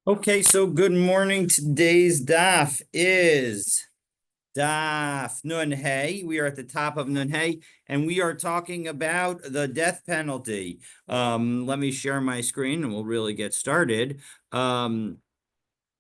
Okay, so good morning. Today's daf is daf Nun Hey. We are at the top of Nun Hey, and we are talking about the death penalty. Let me share my screen, and we'll really get started. We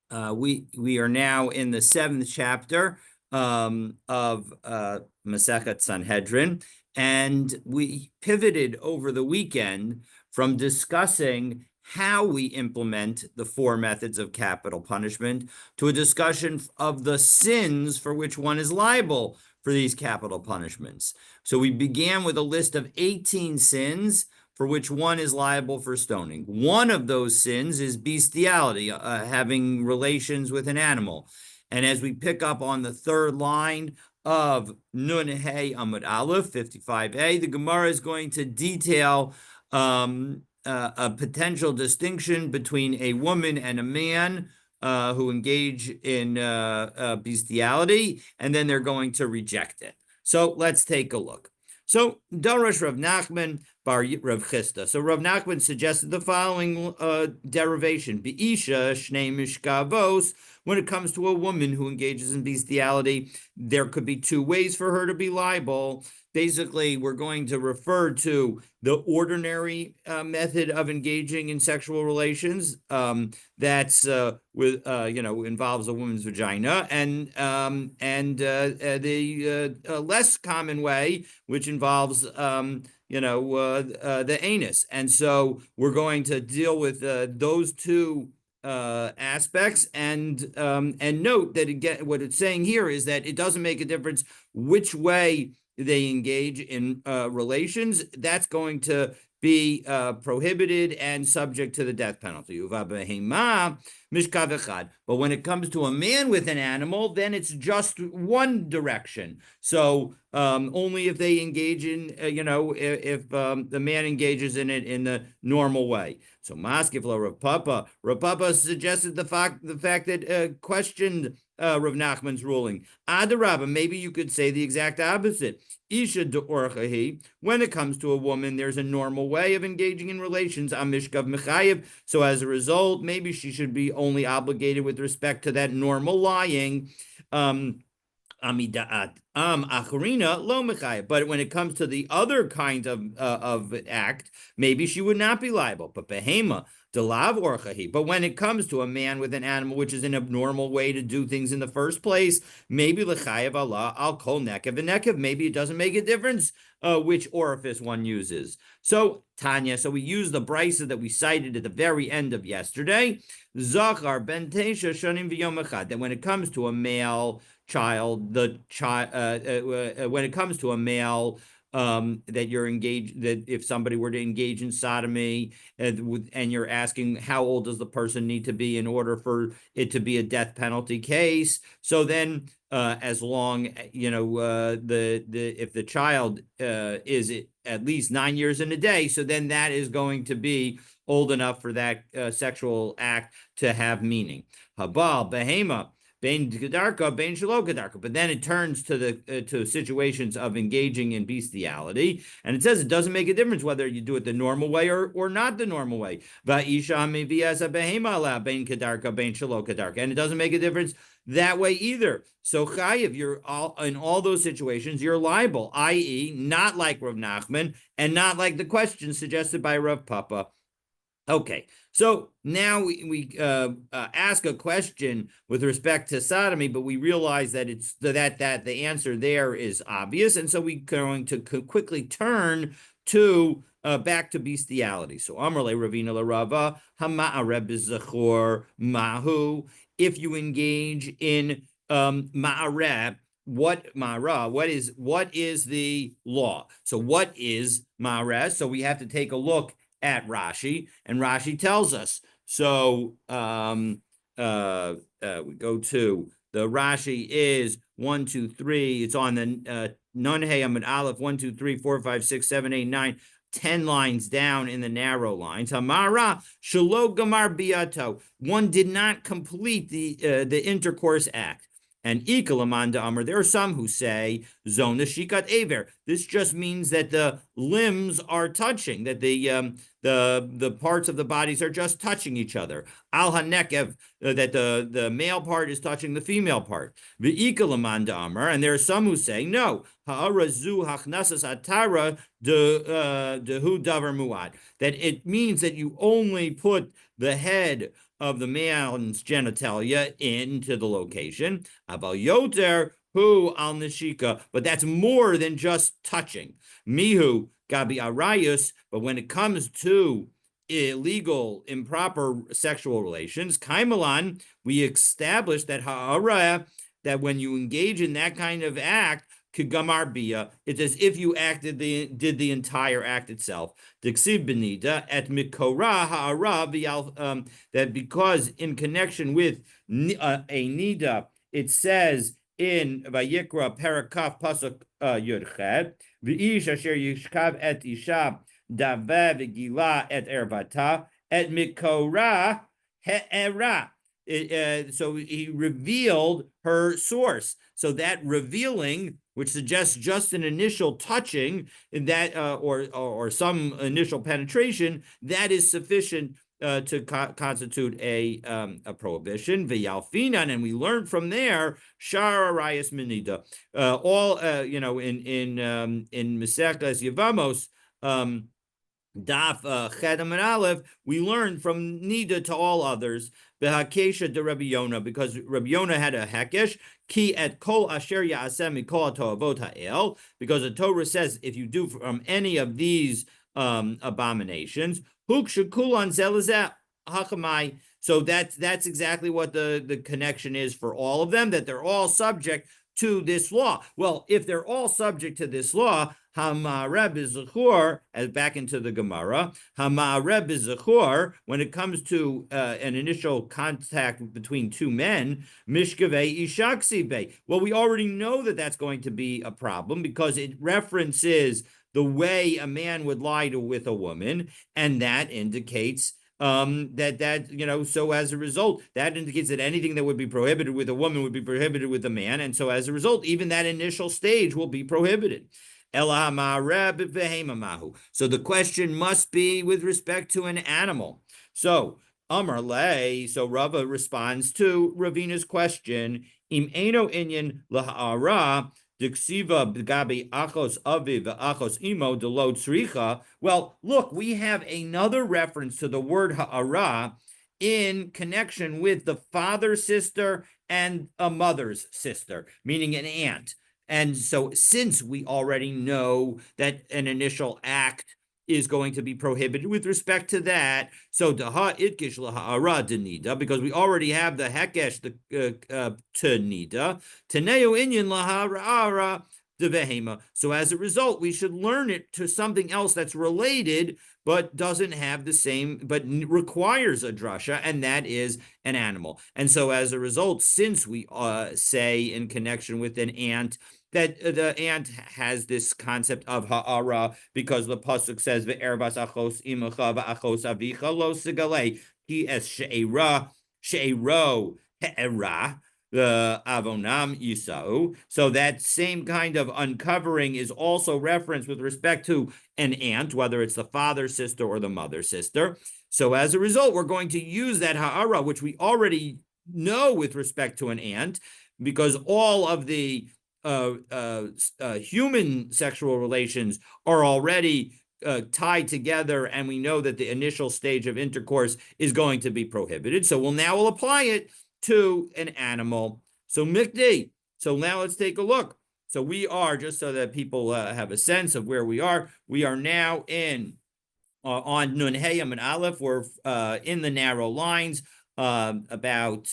are now in the seventh chapter of Masechet Sanhedrin, and we pivoted over the weekend from discussing how we implement the four methods of capital punishment to a discussion of the sins for which one is liable for these capital punishments. So we began with a list of 18 sins for which one is liable for stoning. One of those sins is bestiality, having relations with an animal. And as we pick up on the third line of Nun Hey Amud Aleph 55a, the Gemara is going to detail a potential distinction between a woman and a man who engage in bestiality, and then they're going to reject it. So let's take a look. So Darash Rav Nachman bar Rav Chisda. So Rav Nachman suggested the following derivation: Be'isha shnei mishkavos. When it comes to a woman who engages in bestiality, there could be two ways for her to be liable. Basically, we're going to refer to the ordinary method of engaging in sexual relations. That's involves a woman's vagina, and the less common way, which involves the anus. And so we're going to deal with those two aspects, and note that again, what it's saying here is that it doesn't make a difference which way they engage in relations. That's going to be prohibited and subject to the death penalty. But when it comes to a man with an animal, then it's just one direction. So only if they engage in, if the man engages in it in the normal way. So Maskeflo Rav Papa suggested the fact that questioned Rav Nachman's ruling. Adarabba, maybe you could say the exact opposite. Isha de'orchahi, when it comes to a woman, there's a normal way of engaging in relations. Amishkav mechayev. So as a result, maybe she should be only obligated with respect to that normal lying. Amidat acharina lo mechayev. But when it comes to the other kind of act, maybe she would not be liable. But behema delav orchahi. But when it comes to a man with an animal, which is an abnormal way to do things in the first place, maybe lechayev Allah al kol nekev and nekev. Maybe it doesn't make a difference which orifice one uses. So Tanya, so we use the brisa that we cited at the very end of yesterday. Zachar ben tesha shanim v'yom echad. That when it comes to a male child, when it comes to a male, that you're engaged, that if somebody were to engage in sodomy, and you're asking how old does the person need to be in order for it to be a death penalty case, so then as long if the child is at least 9 years and a day, so then that is going to be old enough for that sexual act to have meaning. Habal behema Bain Gedarka, Bain Shalo Gedarka. But then it turns to the to situations of engaging in bestiality, and it says it doesn't make a difference whether you do it the normal way or not the normal way. Va'isha meviasa behema la Bain Gedarka, Bain Shalo Gedarka, and it doesn't make a difference that way either. So chayiv, you're all in all those situations, you're liable, i.e., not like Rav Nachman and not like the question suggested by Rav Papa. Okay, so now we ask a question with respect to sodomy, but we realize that it's that the answer there is obvious, and so we're going to quickly turn to back to bestiality. So Amrle Ravina Larava Hama'areb Zachor Mahu. If you engage in ma'areb, what ma'ara? What is the law? So what is ma'areh? So we have to take a look at Rashi, and Rashi tells us. So we go to the Rashi is 1, 2, 3. It's on the Nun Hey Amud Aleph 1, 2, 3, 4, 5, 6, 7, 8, 9, 10 lines down in the narrow lines. Hamara shelo gamar biato. One did not complete the intercourse act. And Ikalamanda Amr, there are some who say Zona Shikat Aver, This just means that the limbs are touching, that the parts of the bodies are just touching each other. Al hanekev, that the male part is touching the female part. V'ikalaman da'amar, and there are some who say no. Ha'ara zu hachnasas atara dehu davar muad, that it means that you only put the head of the man's genitalia into the location. Abal yoter hu al nishika, but that's more than just touching. Mihu gabi arayus, but when it comes to illegal, improper sexual relations, kaimalan, we established that ha'ara, that when you engage in that kind of act, Kigamar bia, it's as if you did the entire act itself. Diksiv benida at mikora ha'ara, that because in connection with a nida, it says in Vayikra Parakaf Pasuk Yudchet, v'ish asher yishkav et isha daveh v'gila et ervata et mikora he'era. So he revealed her source. So that revealing, which suggests just an initial touching, that or some initial penetration, that is sufficient to constitute a prohibition. V'yalfinan, and we learn from there shara rayas menida. In Maseches Yevamos, Daf Chedam and Aleph, we learn from Nida to all others, Behakesha de Rabbi Yonah, because Rabbi Yonah had a Hakesh, Ki et kol asher ya'asem mikol to'avot ha'el, because the Torah says if you do from any of these abominations, Huk shekulan zelazeh hakamai. So that's exactly what the connection is for all of them, that they're all subject to this law. Well, if they're all subject to this law, Hamareb Zechur, as back into the Gemara, Hamareb Zechur, when it comes to an initial contact between two men, Mishkavei Ishaksibe. Well, we already know that that's going to be a problem because it references the way a man would lie with a woman, and that indicates so as a result, that indicates that anything that would be prohibited with a woman would be prohibited with a man, and so as a result, even that initial stage will be prohibited. So the question must be with respect to an animal. So Amar Le, so Rava responds to Ravina's question, Im eno inyan laha'ara, Diksiva b'gabi achos aviv v'achos imo delod tzricha. Well, look, we have another reference to the word ha'ara in connection with the father's sister and a mother's sister, meaning an aunt. And so since we already know that an initial act is going to be prohibited with respect to that, so daha itkish laha'ara denida, because we already have the hekesh to nida, teneo inyan laha'ara devehema. So as a result, we should learn it to something else that's related, but doesn't have the same, but requires a drasha, and that is an animal. And so as a result, since we say in connection with an ant, that the ant has this concept of ha'ara, because the pasuk says ve'erbas achos imacha va'achos avicha lo sigale ki es she'era he'era the avonam yisau. So that same kind of uncovering is also referenced with respect to an aunt, whether it's the father's sister or the mother's sister. So as a result, we're going to use that ha'ara, which we already know with respect to an aunt, because all of the human sexual relations are already tied together, and we know that the initial stage of intercourse is going to be prohibited. So we'll apply it to an animal. So mikdi. So now let's take a look. So we are, just so that people have a sense of where we are now on Nun Heyam and Aleph. We're in the narrow lines, about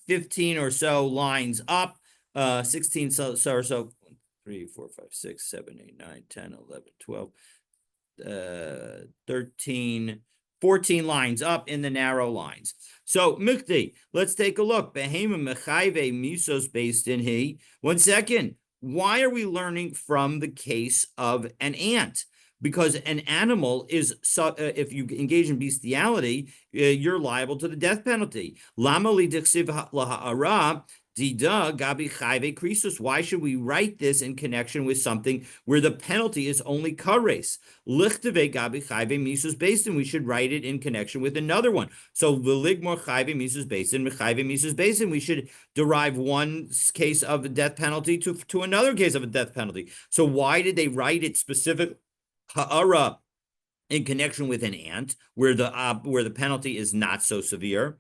15 or so lines up. 16 so 3 4 5 6 7 8 9 10 11 12 13 14 lines up in the narrow lines. So Mukti, let's take a look. Behema mechayve misos based in he. 1 second. Why are we learning from the case of an ant? Because an animal is, if you engage in bestiality, you're liable to the death penalty. Lama li diksiv laha'ara Dida gabi chayve krisus. Why should we write this in connection with something where the penalty is only kares? Lichteve gabi chayve misus basin. We should write it in connection with another one. So v'ligmor chayve misus basin, mechayve misus basin. We should derive one case of a death penalty to another case of a death penalty. So why did they write it specific ha'ara in connection with an ant where the penalty is not so severe?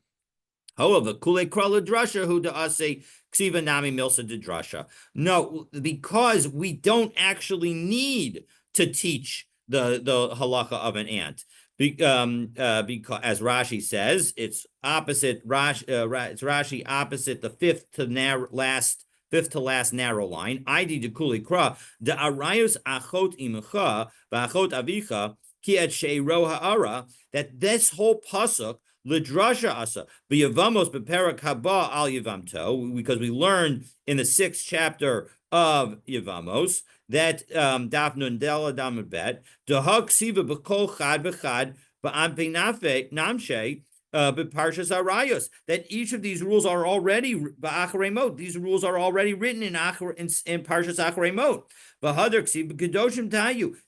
However, kule krala drasha hu da'ase ksiva nami milsa de drasha. No, because we don't actually need to teach the halacha of an ant. Because as Rashi says, it's opposite it's Rashi opposite the fifth to last narrow line. Idi de kuli kra de arayos achot imecha v'achot avicha ki et sheiro ha'ara, that this whole pasuk Lidrasha asa b'yavamos beperak haba al Yavamto, because we learned in the 6th chapter of Yavamos that Daf Nun Dela Damud Bet Dahak Siva b'kol Chad b'Chad b'Ampe Namshe b'Parshas Arayos, that each of these rules are already b'Acharei. These rules are already written in Parshas Acharei Mot. B'Hadar Ksiv b'Kedoshim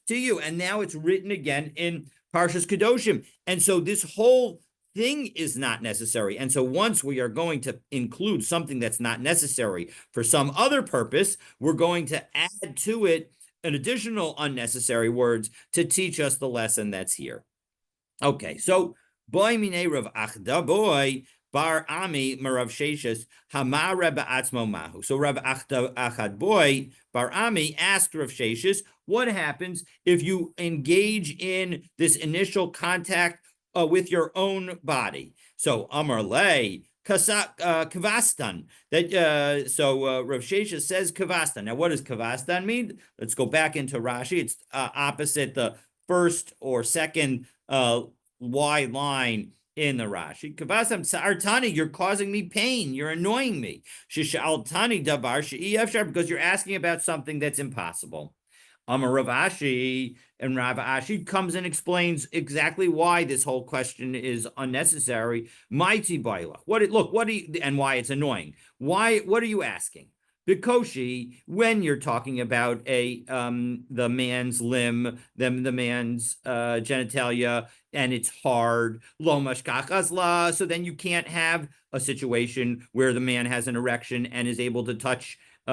to you, and now it's written again in Parshas Kedoshim, and so this whole thing is not necessary. And so once we are going to include something that's not necessary for some other purpose, we're going to add to it an additional unnecessary words to teach us the lesson that's here. Okay, so boy mine Rav Achda, boy bar ami marav sheshes hamar Reb Atzmo mahu. So Rav Achad boy bar ami asked Rav Sheshes, what happens if you engage in this initial contact with your own body? So Amar Le kavastan. Rav Shesha says kavastan. Now, what does kavastan mean? Let's go back into Rashi. It's opposite the first or second wide line in the Rashi. Kavastan sa'artani, you're causing me pain. You're annoying me. Shisha'altani davar she'iyafshar, because you're asking about something that's impossible. Rav Ashi, and Rav Ashi comes and explains exactly why this whole question is unnecessary. Mighty baila. And why it's annoying. What are you asking? Bikoshi, when you're talking about the man's limb, the man's genitalia, and it's hard, lo mashkachasla, so then you can't have a situation where the man has an erection and is able to touch his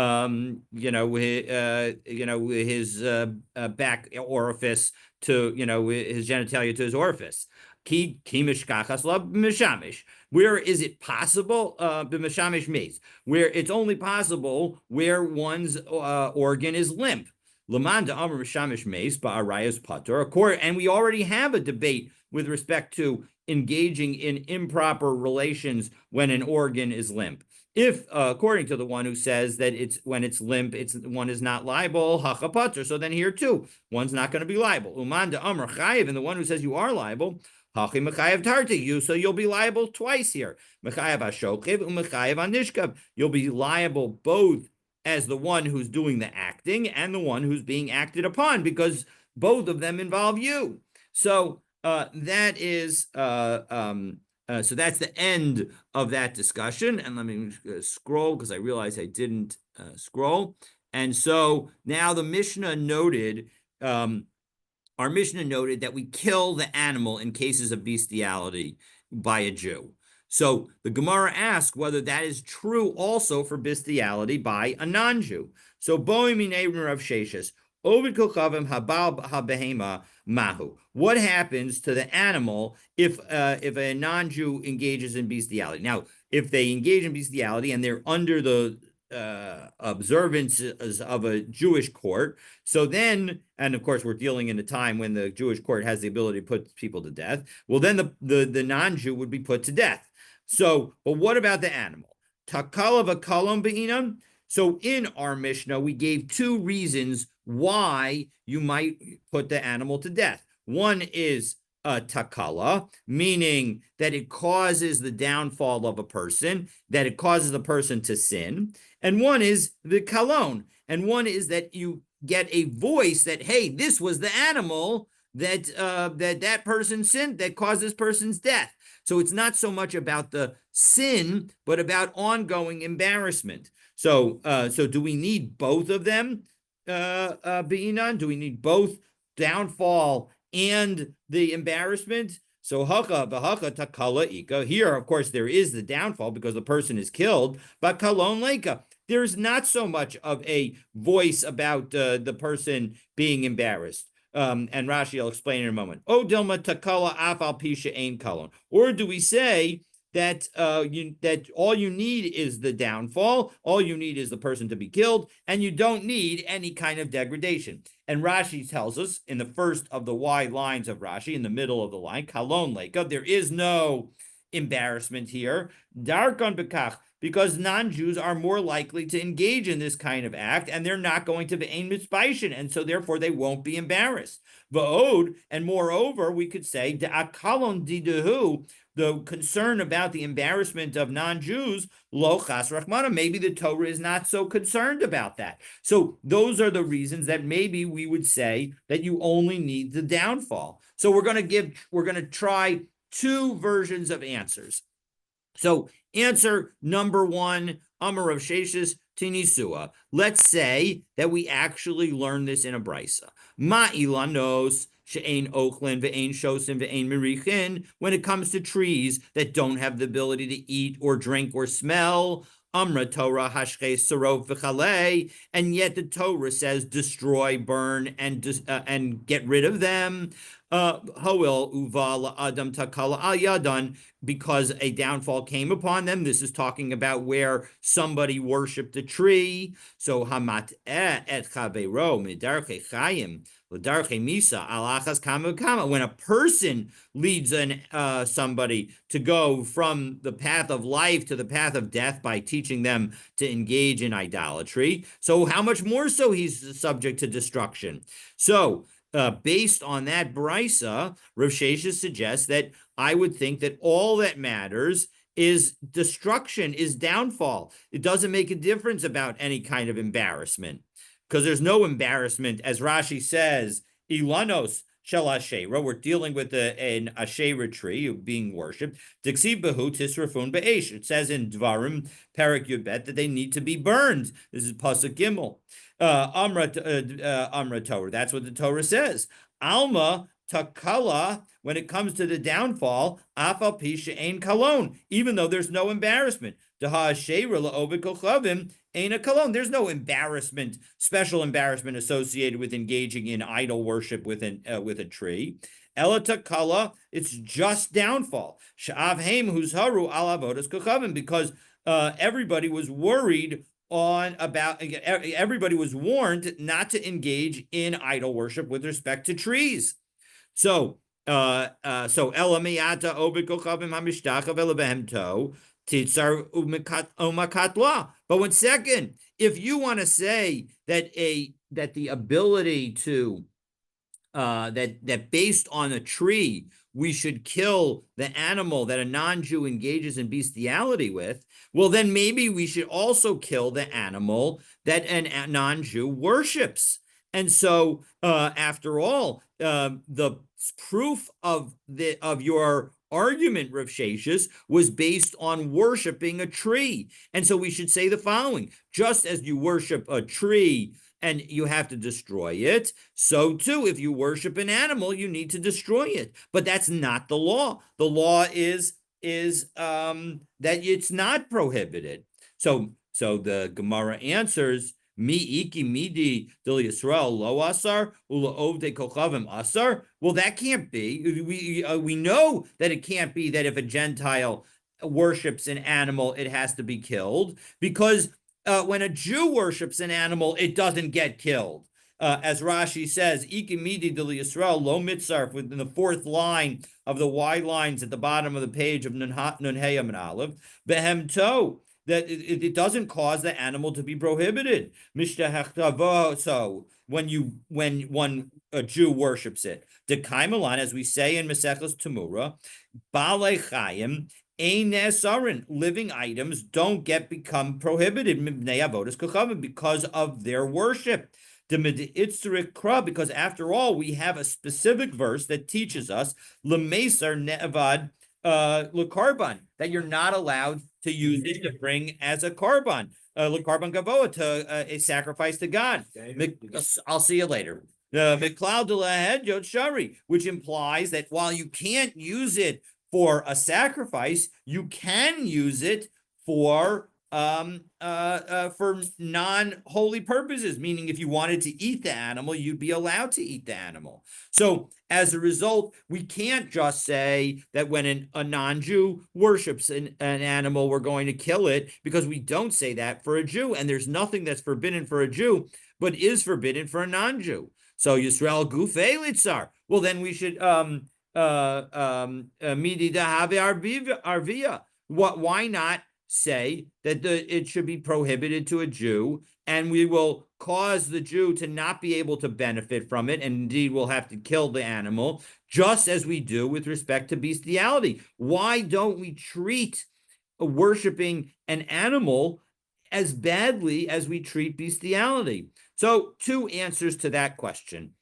back orifice to, his genitalia to his orifice. Where is it possible? Where it's only possible where one's organ is limp. And we already have a debate with respect to engaging in improper relations when an organ is limp. If, according to the one who says that when it's limp, one is not liable, hachapater. So then here too, one's not going to be liable. Uman de amr chayiv, and the one who says you are liable, hachi mechayev tarti, so you'll be liable twice here. Mechayev hashokev umechayev anishkav. You'll be liable both as the one who's doing the acting and the one who's being acted upon, because both of them involve you. So that is so that's the end of that discussion. And let me scroll, because I realized I didn't scroll. And so now the Mishnah noted, our Mishnah noted that we kill the animal in cases of bestiality by a Jew. So the Gemara asks whether that is true also for bestiality by a non-Jew. So Boi Minei Rav Sheshes, Ovid Kochavim Habal Habehema Mahu. What happens to the animal if a non-Jew engages in bestiality? Now, if they engage in bestiality and they're under the observances of a Jewish court, so then, and of course we're dealing in a time when the Jewish court has the ability to put people to death, well then the non-Jew would be put to death. So, but what about the animal? Takala v'kalom be'inam. So in our Mishnah, we gave two reasons why you might put the animal to death. One is takala, meaning that it causes the downfall of a person, that it causes the person to sin. And one is the kalon. And one is that you get a voice that, hey, this was the animal that person sinned that caused this person's death. So it's not so much about the sin, but about ongoing embarrassment. So do we need both of them, Be'inan? Do we need both downfall and the embarrassment? So haka v'haka takala ika. Here, of course, there is the downfall because the person is killed, but kalon leka. There's not so much of a voice about the person being embarrassed. And Rashi will explain in a moment. O dilma takala afal pisha ein kalon. Or do we say that that all you need is the downfall, all you need is the person to be killed, and you don't need any kind of degradation? And Rashi tells us in the first of the wide lines of Rashi, in the middle of the line, kalon leka, there is no embarrassment here. Darkon bekach, because non-Jews are more likely to engage in this kind of act, and they're not going to be ein mitzbaishin, and so therefore they won't be embarrassed. Va'od, and moreover, we could say the akalon didahu, the concern about the embarrassment of non-Jews, lo chas rachmana, maybe the Torah is not so concerned about that. So those are the reasons that maybe we would say that you only need the downfall. So we're going to try two versions of answers. So answer number one, Amar Rav Sheshes Tinisua. Let's say that we actually learn this in a brisa. Ma ilanos she'ein ochlin ve'ein shosim ve'ein merichin. When it comes to trees that don't have the ability to eat or drink or smell, Amra Torah hashche sarov v'chalei, and yet the Torah says destroy, burn, and get rid of them. Hoel uva la'adam takala al yadan, because a downfall came upon them. This is talking about where somebody worshipped a tree. So hamat et chavero midarche chayim l'darche misa alachas kama kama. When a person leads somebody to go from the path of life to the path of death by teaching them to engage in idolatry, so how much more so he's subject to destruction. So based on that brisa, Rav Sheshes suggests that I would think that all that matters is destruction, is downfall. It doesn't make a difference about any kind of embarrassment, because there's no embarrassment, as Rashi says, ilanos shel Asherah. We're dealing with an Asherah tree being worshipped. Diksiv behu tisrafun be'esh. It says in Dvarim, Perek Yudbet, that they need to be burned. This is Pasuk Gimel. Amra Torah. That's what the Torah says. Alma takala, when it comes to the downfall, afal pisha ein kalon, even though there's no embarrassment. Daha sheira la'ovid kochavim ein a kalon. There's no embarrassment, special embarrassment associated with engaging in idol worship with a tree. Ela takala, it's just downfall. Sha'av heim huzharu al avodas kochavim, because everybody was worried everybody was warned not to engage in idol worship with respect to trees. So elamiyata obed kochavim hamishtachav elabehemto titzar umakatla. But one second, if you want to say that the ability to that based on a tree we should kill the animal that a non-Jew engages in bestiality with, well, then maybe we should also kill the animal that a non-Jew worships. And so, after all, the proof of your argument, Rav Sheshes, was based on worshiping a tree. And so we should say the following: just as you worship a tree and you have to destroy it, so too, if you worship an animal, you need to destroy it. But that's not the law. The law is that it's not prohibited. So the Gemara answers, Mi iki midi dil Yisrael lo asar ula ovde kochavim asar. Well, that can't be. We know that it can't be that if a Gentile worships an animal, it has to be killed, because when a Jew worships an animal, it doesn't get killed. As Rashi says, Iki midi dil Yisrael lo mitzarf, within the fourth line of the wide lines at the bottom of the page of Nun Hey Amud Aleph, behemto, that it doesn't cause the animal to be prohibited. So when a Jew worships it, the Kaimalan, as we say in Maseches Tamura, Balei Chayim ein nesarin, living items don't become prohibited because of their worship. Because after all, we have a specific verse that teaches us Lemesar Ne'avad Lekarban, that you're not allowed to use it to bring as a korban, Lekarban Gavoa, to a sacrifice to God. I'll see you later. Miklal de Lahed Yod Shari, which implies that while you can't use it for a sacrifice, you can use it for non-holy purposes, meaning if you wanted to eat the animal, you'd be allowed to eat the animal. So as a result, we can't just say that when a non-Jew worships an animal, we're going to kill it, because we don't say that for a Jew, and there's nothing that's forbidden for a Jew, but is forbidden for a non-Jew. So Yisrael Gufei Litzar. Well, then we should Midi Dahave Arvia. Why not say that it should be prohibited to a Jew, and we will cause the Jew to not be able to benefit from it, and indeed we'll have to kill the animal, just as we do with respect to bestiality. Why don't we treat worshiping an animal as badly as we treat bestiality? So two answers to that question.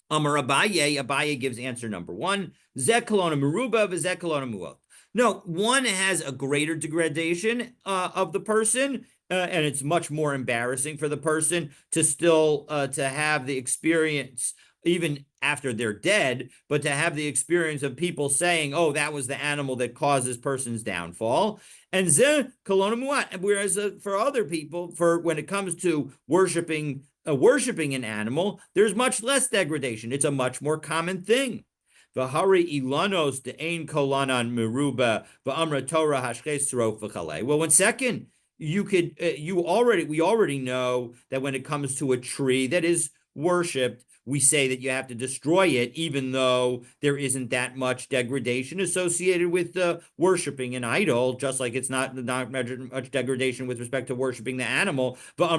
Amar Abaye gives answer number one, Zeh kolona meruba v'zeh kolona mu'ot. No, one has a greater degradation of the person, and it's much more embarrassing for the person to still to have the experience, even after they're dead, but to have the experience of people saying, oh, that was the animal that caused this person's downfall. And zeh kolona mu'at. Whereas for other people, for when it comes to worshiping an animal, there's much less degradation. It's a much more common thing. V'hari ilanos de'ein kolanan meruba v'amra Torah hashches tzrof v'chalei. Well, 1 second, we already know that when it comes to a tree that is worshipped, we say that you have to destroy it, even though there isn't that much degradation associated with worshiping an idol, just like it's not much degradation with respect to worshiping the animal. And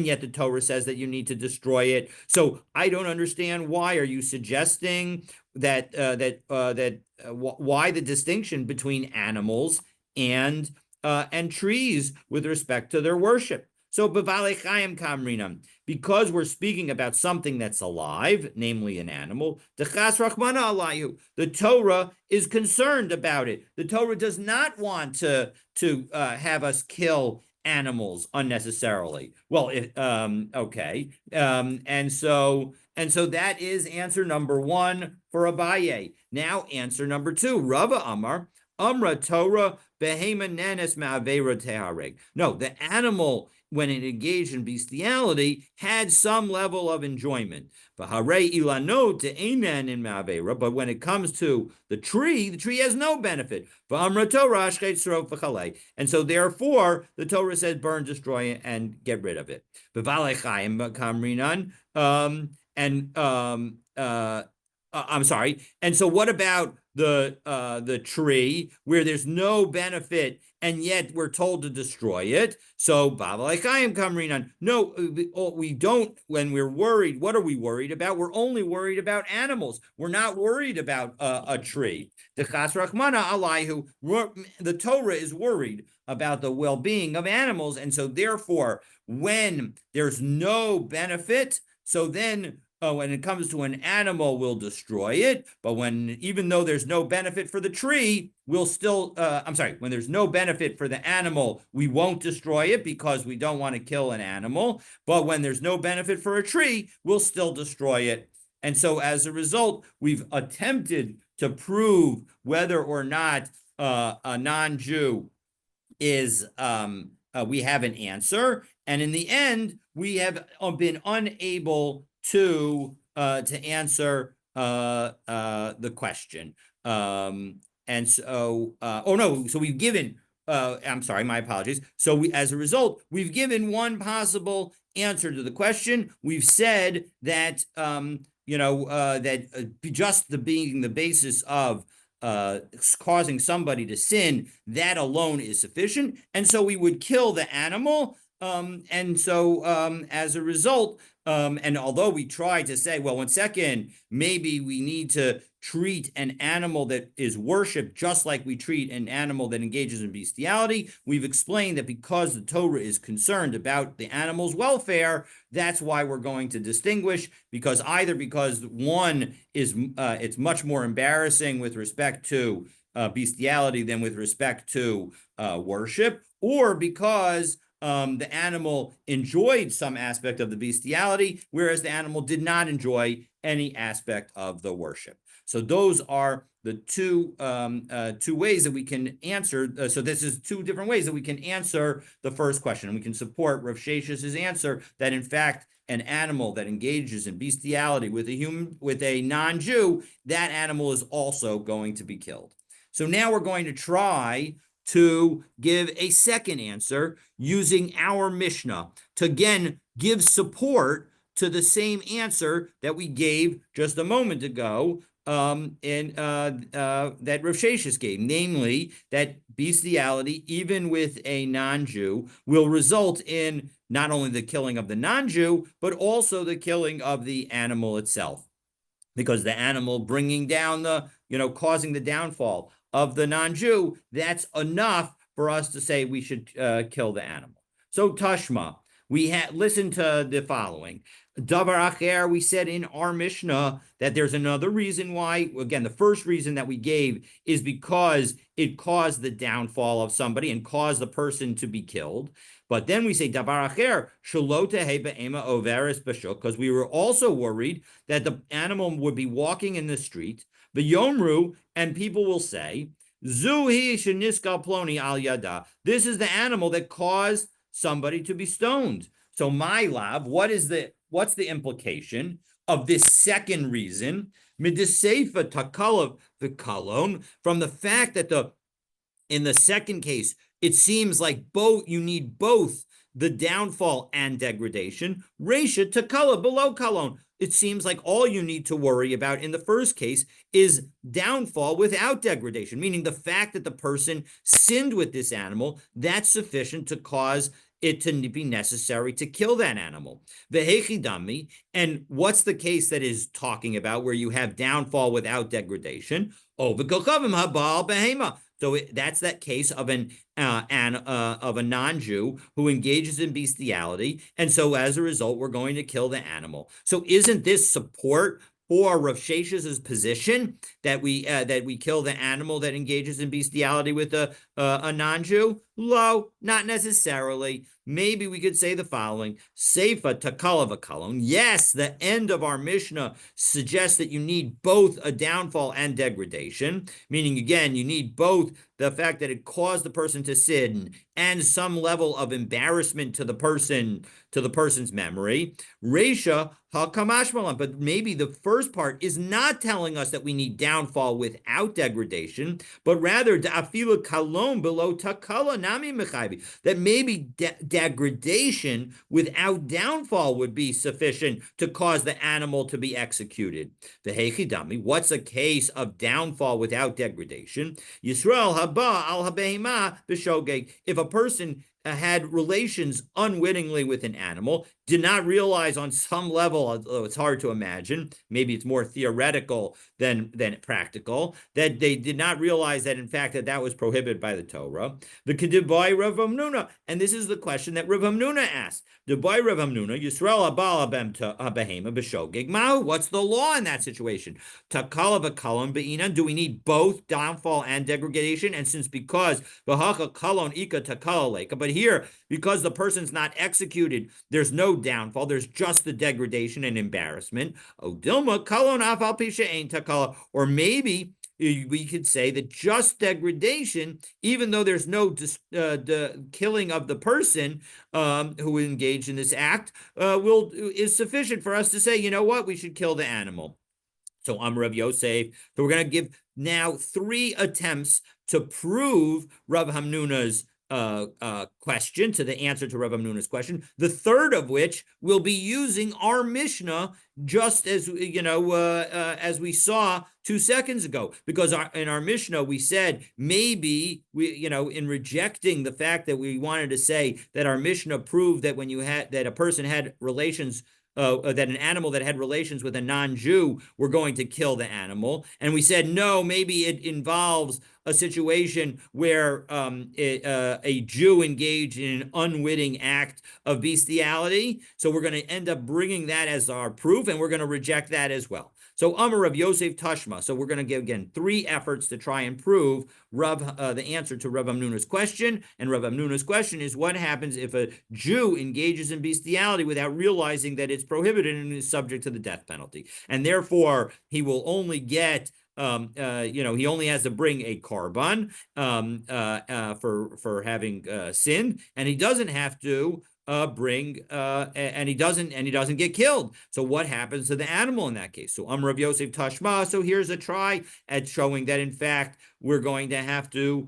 yet the Torah says that you need to destroy it. So I don't understand, why are you suggesting that why the distinction between animals and trees with respect to their worship? So, because we're speaking about something that's alive, namely an animal, the Torah is concerned about it. The Torah does not want to have us kill animals unnecessarily. Well, okay, and so that is answer number one for Abaye. Now, answer number two, Rava Amar. Amra Torah behema nenes ma'avera tehareg. No, the animal, when it engaged in bestiality, had some level of enjoyment. But when it comes to the tree has no benefit. And so therefore, the Torah says burn, destroy, and get rid of it. I'm sorry. And so what about the tree where there's no benefit and yet we're told to destroy it? So no, we don't. When we're worried, what are we worried about? We're only worried about animals. We're not worried about a tree. The Torah is worried about the well-being of animals, and so therefore, when there's no benefit, so then when it comes to an animal, we'll destroy it. But even though there's no benefit for the tree, we'll still, when there's no benefit for the animal, we won't destroy it because we don't want to kill an animal. But when there's no benefit for a tree, we'll still destroy it. And so as a result, we've attempted to prove whether or not a non-Jew is, we have an answer. And in the end, we have been unable to answer the question. And so, so we've given, I'm sorry, my apologies. So as a result, we've given one possible answer to the question. We've said that, just being the basis of causing somebody to sin, that alone is sufficient. And so we would kill the animal. And so as a result, And although we try to say, well, 1 second, maybe we need to treat an animal that is worshipped just like we treat an animal that engages in bestiality, we've explained that because the Torah is concerned about the animal's welfare, that's why we're going to distinguish, because either because one is it's much more embarrassing with respect to bestiality than with respect to worship, or because the animal enjoyed some aspect of the bestiality, whereas the animal did not enjoy any aspect of the worship. So those are the two ways that we can answer. So this is two different ways that we can answer the first question, and we can support Rav Shesh's answer that in fact an animal that engages in bestiality with a non-Jew, that animal is also going to be killed. So now we're going to try to give a second answer using our Mishnah to again give support to the same answer that we gave just a moment ago that Rav Sheshes gave, namely that bestiality, even with a non-Jew, will result in not only the killing of the non-Jew, but also the killing of the animal itself, because the animal bringing down causing the downfall of the non-Jew, that's enough for us to say we should kill the animal. So Tashma, we listen to the following. Davar Acher, we said in our Mishnah that there's another reason why. Again, the first reason that we gave is because it caused the downfall of somebody and caused the person to be killed. But then we say Davar Acher, Shelo Tehei Be'ema Overes B'Shuk, because we were also worried that the animal would be walking in the street, the Yomru, and people will say, Zuhi Sheniskal Ploni Al Yada. This is the animal that caused somebody to be stoned. So my love, what's the implication of this second reason? Midiseifa takalav the kalon, from the fact that in the second case, it seems like you need both the downfall and degradation. Resha takala below kalon. It seems like all you need to worry about in the first case is downfall without degradation, meaning the fact that the person sinned with this animal, that's sufficient to cause it to be necessary to kill that animal. Vehechidami, and what's the case that is talking about where you have downfall without degradation? Oh, v'kochavim habal behema. So that's that case of a non-Jew who engages in bestiality, and so as a result, we're going to kill the animal. So isn't this support for Rav Shesh's position that we kill the animal that engages in bestiality with a non-Jew? Lo, not necessarily. Maybe we could say the following: Seifa takala v'kalon. Yes, the end of our Mishnah suggests that you need both a downfall and degradation, meaning again you need both the fact that it caused the person to sin and some level of embarrassment to the person's memory. Resha hakamashmalan, but maybe the first part is not telling us that we need downfall without degradation, but rather da'afila kalon below takala nami mechayvi, that maybe degradation without downfall would be sufficient to cause the animal to be executed. The hechidami, what's a case of downfall without degradation? Yisrael haba al habehima b'shogeg. If a person had relations unwittingly with an animal, did not realize on some level, although it's hard to imagine, maybe it's more theoretical than practical, that they did not realize that in fact that was prohibited by the Torah. The Kedivai Rav Hamnuna, and this is the question that Rav Hamnuna asked. Debai Rav Hamnuna, Yisrael abal behema b'shogeg ma'u. What's the law in that situation? Takala v'kalon be'inan. Do we need both downfall and degradation? And because v'hacha kalon ika takala leka, but here, because the person's not executed, there's no downfall, there's just the degradation and embarrassment. Odilma kalon afal pisha ein takala. Or maybe we could say that just degradation, even though there's no the killing of the person who engaged in this act, is sufficient for us to say, you know what, we should kill the animal. So I'm Rav Yosef. So we're going to give now 3 attempts to prove Rav Hamnuna's question, to the answer to Rav Hamnuna's question. The third of which will be using our Mishnah, just as as we saw 2 seconds ago, because in our Mishnah we said maybe in rejecting the fact that we wanted to say that our Mishnah proved that when that a person had relations that an animal that had relations with a non-Jew, we're going to kill the animal. And we said, no, maybe it involves a situation where a Jew engaged in an unwitting act of bestiality. So we're going to end up bringing that as our proof, and we're going to reject that as well. So Amar Rav Yosef Tashma. So we're going to give, again, 3 efforts to try and prove the answer to Rav Amnuna's question. And Rav Amnuna's question is, what happens if a Jew engages in bestiality without realizing that it's prohibited and is subject to the death penalty? And therefore, he will only get he only has to bring a korban for having sinned, and he doesn't have to and he doesn't get killed. So what happens to the animal in that case? So Rav Yosef Tashma. So here's a try at showing that in fact we're going to have to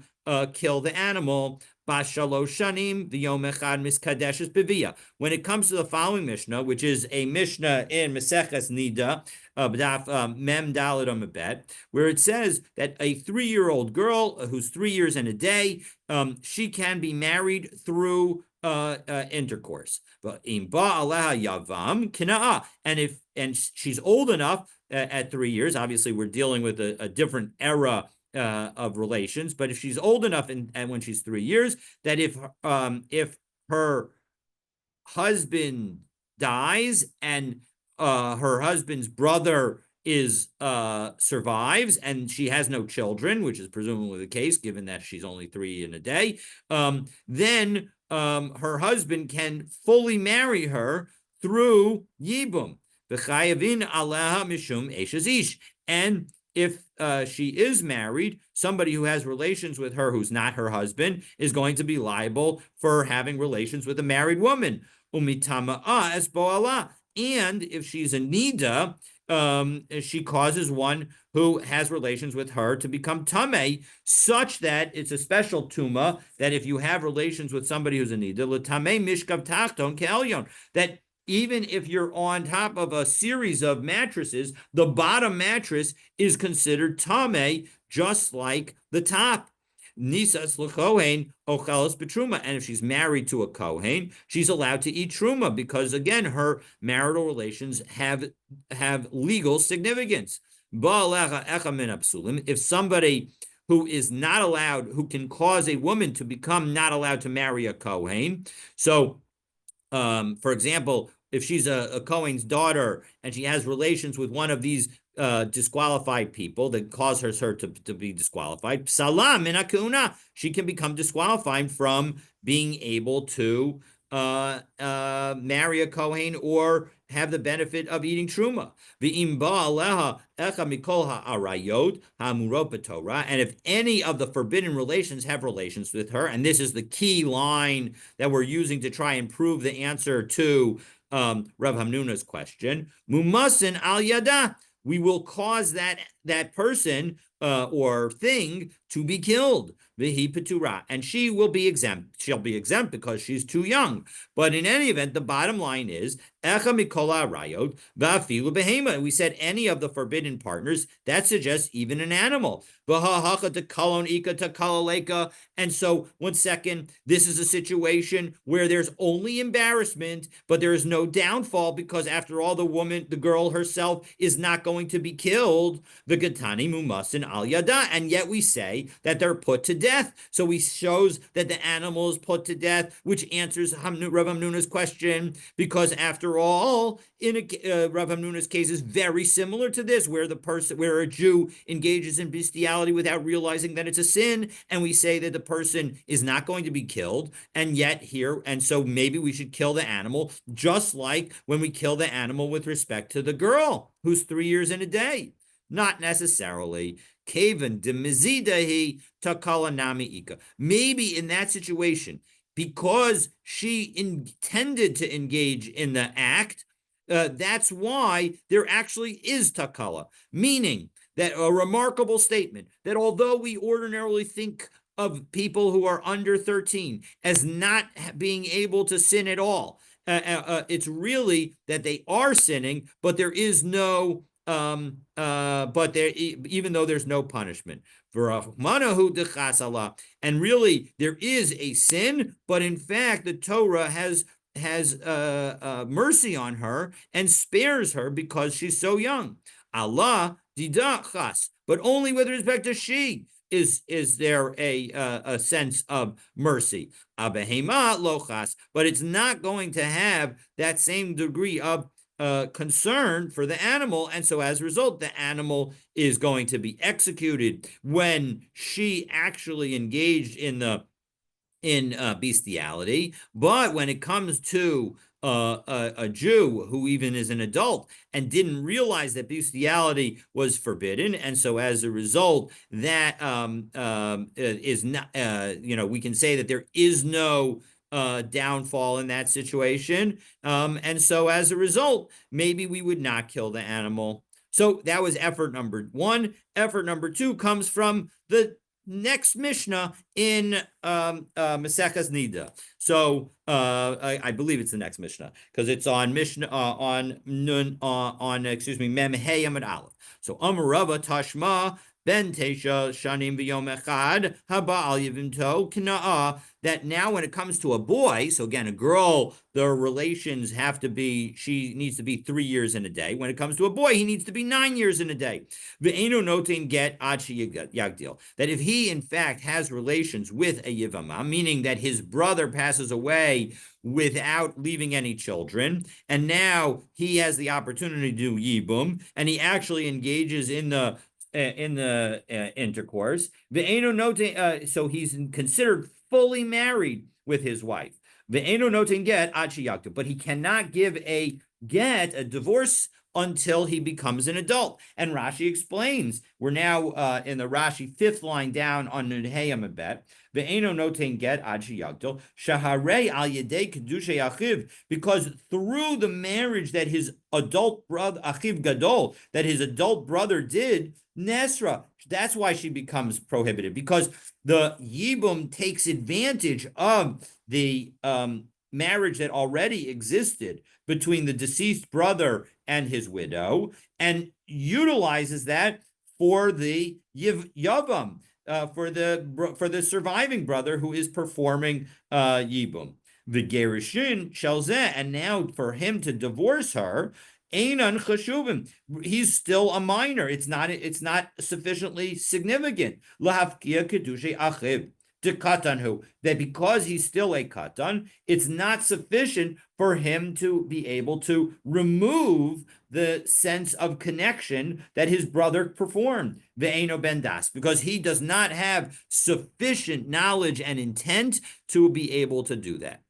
kill the animal. Shanim v'yom echad miskadeshes b'via. When it comes to the following Mishnah, which is a Mishnah in Maseches Nida, B'daf Mem Daled Amabet, where it says that a 3-year-old girl who's 3 years and a day, she can be married through intercourse. But in ba'aleha yavam kina'a, and she's old enough at 3 years. Obviously, we're dealing with a different era of relations, but if she's old enough and when she's 3 years, that if her husband dies and her husband's brother survives and she has no children, which is presumably the case given that she's only 3 in a day, then her husband can fully marry her through yibum. V'chayavin aleha mishum eshes ish. And if she is married, somebody who has relations with her who's not her husband is going to be liable for having relations with a married woman. Umitama'a es bo'ala. And if she's a nida, she causes one who has relations with her to become tameh, such that it's a special tuma that if you have relations with somebody who's a nida, l'tameh mishkav tachton ke'elyon, that even if you're on top of a series of mattresses, the bottom mattress is considered tameh, just like the top. Nisas l'kohen ochelos betruma, and if she's married to a kohen, she's allowed to eat truma because again, her marital relations have legal significance. If somebody who is not allowed, who can cause a woman to become not allowed to marry a kohen, so for example, if she's a Kohen's daughter and she has relations with one of these disqualified people that causes her to be disqualified, salam min hakuna, she can become disqualified from being able to marry a Kohen or have the benefit of eating truma. And if any of the forbidden relations have relations with her, and this is the key line that we're using to try and prove the answer to Rav Hamnuna's question, mumasin al yada, we will cause that person or thing to be killed. Vihi petura, and she will be exempt. She'll be exempt because she's too young. But in any event, the bottom line is echa mikola arayot va'afilu behema. We said any of the forbidden partners. That suggests even an animal. V'hahacha tekalon ika tekalaleka. And so, 1 second, this is a situation where there's only embarrassment, but there is no downfall because after all, the girl herself is not going to be killed. V'gatani mumasin al yada, and yet we say that they're put to death. So he shows that the animal is put to death, which answers Rav Hamnuna's question, because after all, Rav Hamnuna's case is very similar to this, where a Jew engages in bestiality without realizing that it's a sin, and we say that the person is not going to be killed, and so maybe we should kill the animal, just like when we kill the animal with respect to the girl who's 3 years and a day. Not necessarily. Kaven de mizidahi takala nami ika. Maybe in that situation, because she intended to engage in the act, that's why there actually is takala. Meaning that a remarkable statement that although we ordinarily think of people who are under 13 as not being able to sin at all, it's really that they are sinning, but there is no even though there's no punishment. And really, there is a sin, but in fact, the Torah has mercy on her and spares her because she's so young. Allah didachas, but only with respect to she is there a sense of mercy. Abehema lochas, but it's not going to have that same degree of concern for the animal, and so as a result, the animal is going to be executed when she actually engaged in bestiality. But when it comes to a Jew who even is an adult and didn't realize that bestiality was forbidden, and so as a result, that is not, we can say that there is no downfall in that situation. And so as a result, maybe we would not kill the animal. So that was effort number one. Effort number two comes from the next Mishnah in Maseches Nida. So I believe it's the next Mishnah because it's on Mishnah on Mem Hey Amud Aleph. So Amarava Tashma Ben Tesha Shanim V'Yom Echad Haba'al Yivimto Kna'ah. That now when it comes to a boy, so again, a girl, their relations have to be, she needs to be 3 years in a day. When it comes to a boy, he needs to be 9 years in a day. Ve'enu notin get achi yagdil. That if he in fact has relations with a yivama, meaning that his brother passes away without leaving any children, and now he has the opportunity to do yibum, and he actually engages in the intercourse. So he's considered fully married with his wife. But he cannot give a get, a divorce, until he becomes an adult. And Rashi explains, we're now in the Rashi fifth line down on Nunhei Amabet, Ve'eno noten get ad sheyagdol, shaharei al yedei kedushay achiv, because through the marriage that his adult brother, achiv gadol, that his adult brother did, Nesra, that's why she becomes prohibited, because the Yibum takes advantage of the marriage that already existed between the deceased brother and his widow, and utilizes that for the Yavam, for the surviving brother who is performing Yibum. The Gerushin Shelzeh, and now for him to divorce her, Einan Chashuvim, he's still a minor. It's not sufficiently significant. Lahafkia Kedushe Achiv. Katanhu, that because he's still a katan, it's not sufficient for him to be able to remove the sense of connection that his brother performed, ve'eno ben das, because he does not have sufficient knowledge and intent to be able to do that.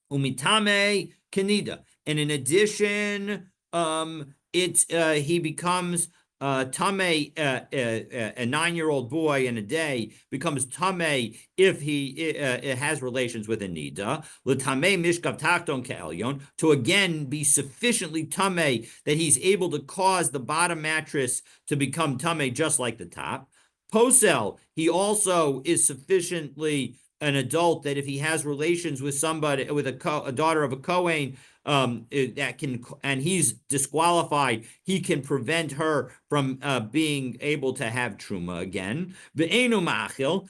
Umitame kenida, and in addition, he becomes Tameh, a 9-year-old boy in a day becomes Tameh if he has relations with a Nida. L'tameh mishkav tachton ke'elyon, to again be sufficiently Tameh that he's able to cause the bottom mattress to become Tameh just like the top. Posel, he also is sufficiently an adult that if he has relations with somebody, with a daughter of a Kohen, that can, and he's disqualified, he can prevent her from being able to have truma again. Ve'enu ma'achil,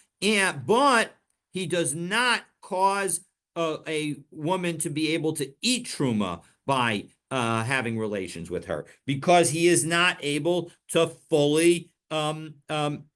but he does not cause a woman to be able to eat truma by having relations with her, because he is not able to fully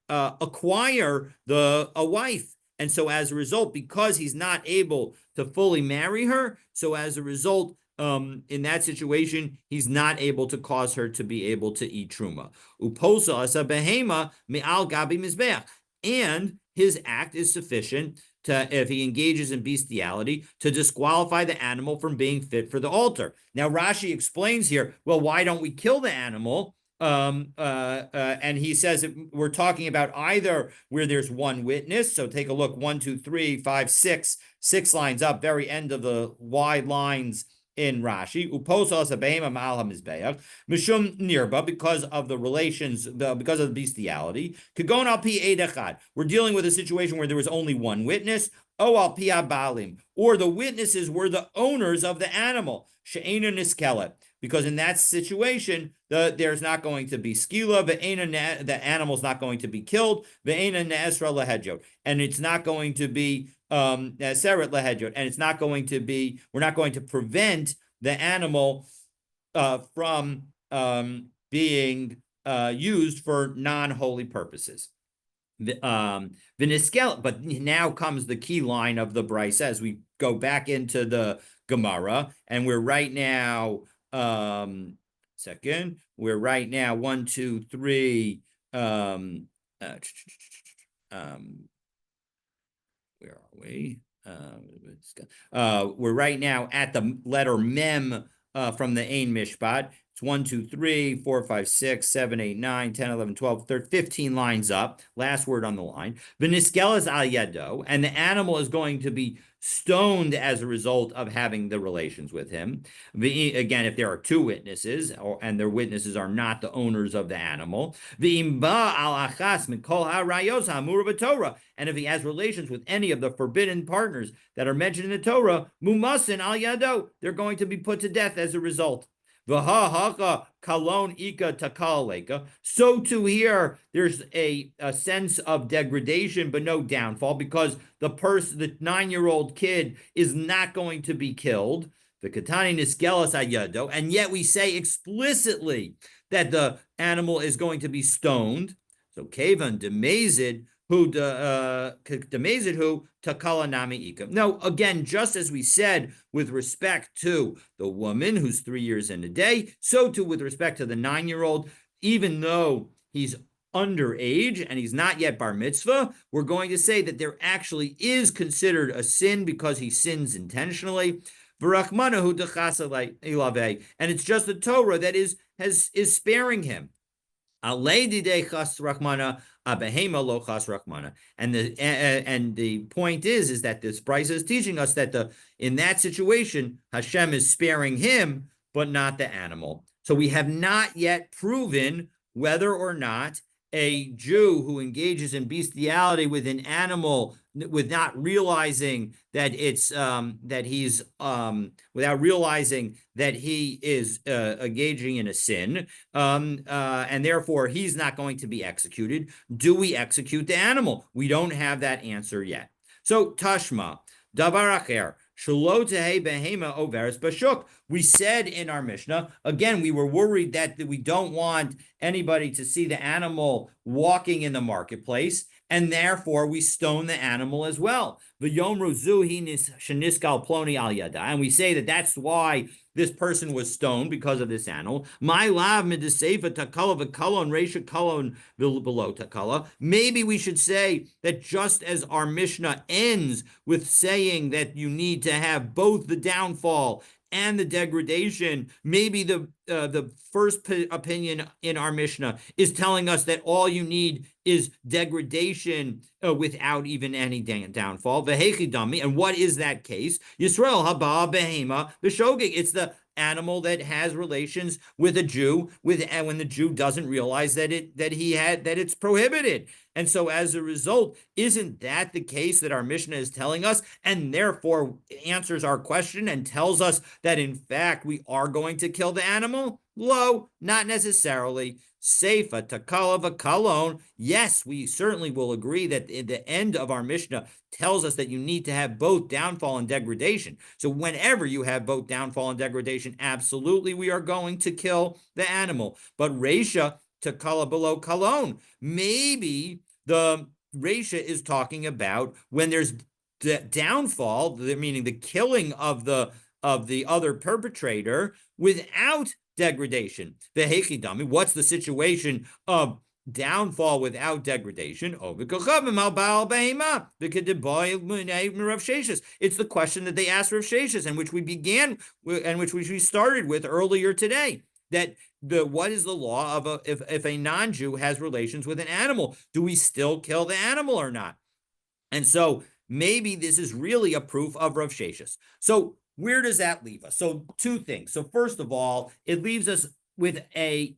acquire a wife. And so as a result, because he's not able to fully marry her, so as a result, in that situation, he's not able to cause her to be able to eat truma. Uposa asa behema me'al gabi mizbeach, and his act is sufficient to, if he engages in bestiality, to disqualify the animal from being fit for the altar. Now Rashi explains here, well, why don't we kill the animal? And he says we're talking about either where there's one witness. So take a look, 1, 2, 3, 5, 6, 6 lines up, very end of the wide lines in Rashi. Uposas abehema ma'al hamizbeach mishum nirba, because of the relations, because of the bestiality. Kagon al pi eid echad. We're dealing with a situation where there was only one witness. O al pi abalim, or the witnesses were the owners of the animal. She'ena niskelet, because in that situation, there's not going to be skila, the animal's not going to be killed, and it's not going to be seret lehedjot, and it's not going to be, we're not going to prevent the animal from being used for non-holy purposes. But now comes the key line of the Brisa as we go back into the Gemara, and we're right now, we're right now 1, 2, 3, where are we? We're right now at the letter Mem from the Ein Mishpat. It's 1, 2, 3, 4, 5, 6, 7, 8, 9, 10, 11, 12, 13, 15 lines up. Last word on the line. V'niskelas al yado, and the animal is going to be stoned as a result of having the relations with him. Again, if there are two witnesses, and their witnesses are not the owners of the animal. V'imba al achas mikol ha'rayos ha'amura b'Torah, and if he has relations with any of the forbidden partners that are mentioned in the Torah, mumasin al yado, they're going to be put to death as a result. Kalon ika takaleka. So too here, there's a sense of degradation, but no downfall, because the 9-year-old kid is not going to be killed. The katani niskelas ayado, and yet we say explicitly that the animal is going to be stoned. So kevan demazid who takala nami ikam. Now, again, just as we said with respect to the woman who's 3 years and a day, so too with respect to the 9-year-old, even though he's underage and he's not yet bar mitzvah, we're going to say that there actually is considered a sin because he sins intentionally. And it's just the Torah that is sparing him. And the point is that this Brisa is teaching us that in that situation Hashem is sparing him, but not the animal. So we have not yet proven whether or not a Jew who engages in bestiality with an animal with not realizing that it's without realizing that he is engaging in a sin, and therefore he's not going to be executed. Do we execute the animal? We don't have that answer yet. So Tashma, Davar Acher. We said in our Mishnah, again, we were worried that we don't want anybody to see the animal walking in the marketplace, and therefore we stone the animal as well. And we say that that's why this person was stoned, because of this animal. Maybe we should say that just as our Mishnah ends with saying that you need to have both the downfall and the degradation, maybe the first opinion in our Mishnah is telling us that all you need is degradation without even any downfall. And what is that case? Yisrael haba behema b'shogeg. It's the animal that has relations with a Jew, and when the Jew doesn't realize that it's prohibited. And so as a result, isn't that the case that our Mishnah is telling us, and therefore answers our question and tells us that in fact we are going to kill the animal? Lo, not necessarily. Seifa takala v'kalon. Yes, we certainly will agree that the end of our Mishnah tells us that you need to have both downfall and degradation. So whenever you have both downfall and degradation, absolutely we are going to kill the animal. But Reisha takala below kalon. Maybe the Reisha is talking about when there's downfall, meaning the killing of the other perpetrator without degradation. The Hechidami, what's the situation of downfall without degradation? It's the question that they asked Rav Sheshes, and which we started with earlier today. That what is the law of if a non-Jew has relations with an animal? Do we still kill the animal or not? And so maybe this is really a proof of Rav Sheshes. So where does that leave us? So two things. So first of all, it leaves us with being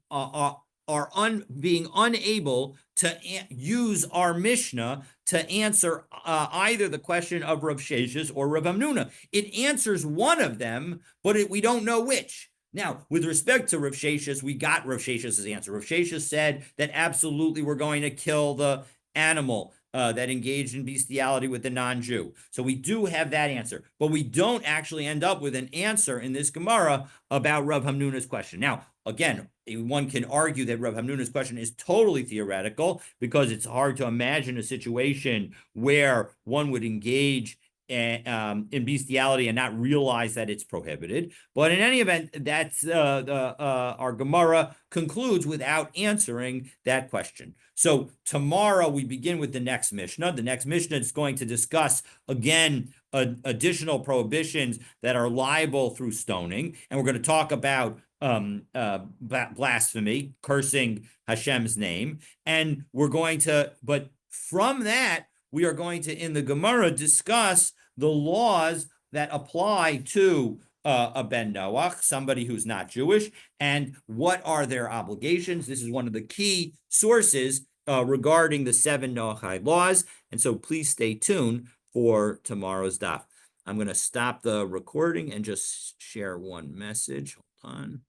unable to use our Mishnah to answer either the question of Rav Sheshes or Rav Hamnuna. It answers one of them, but we don't know which. Now, with respect to Rav Sheshes, we got Rav Sheshes' answer. Rav Sheshes said that absolutely we're going to kill the animal that engaged in bestiality with the non-Jew. So we do have that answer, but we don't actually end up with an answer in this Gemara about Rav Hamnuna's question. Now, again, one can argue that Rav Hamnuna's question is totally theoretical because it's hard to imagine a situation where one would engage in bestiality and not realize that it's prohibited. But in any event, that's our Gemara concludes without answering that question. So tomorrow we begin with the next Mishnah. The next Mishnah is going to discuss, again, additional prohibitions that are liable through stoning. And we're going to talk about blasphemy, cursing Hashem's name. And we're going to, but from that, we are going to, in the Gemara, discuss the laws that apply to a Ben Noach, somebody who's not Jewish, and what are their obligations. This is one of the key sources regarding the 7 Noachide laws. And so please stay tuned for tomorrow's daf. I'm going to stop the recording and just share one message. Hold on.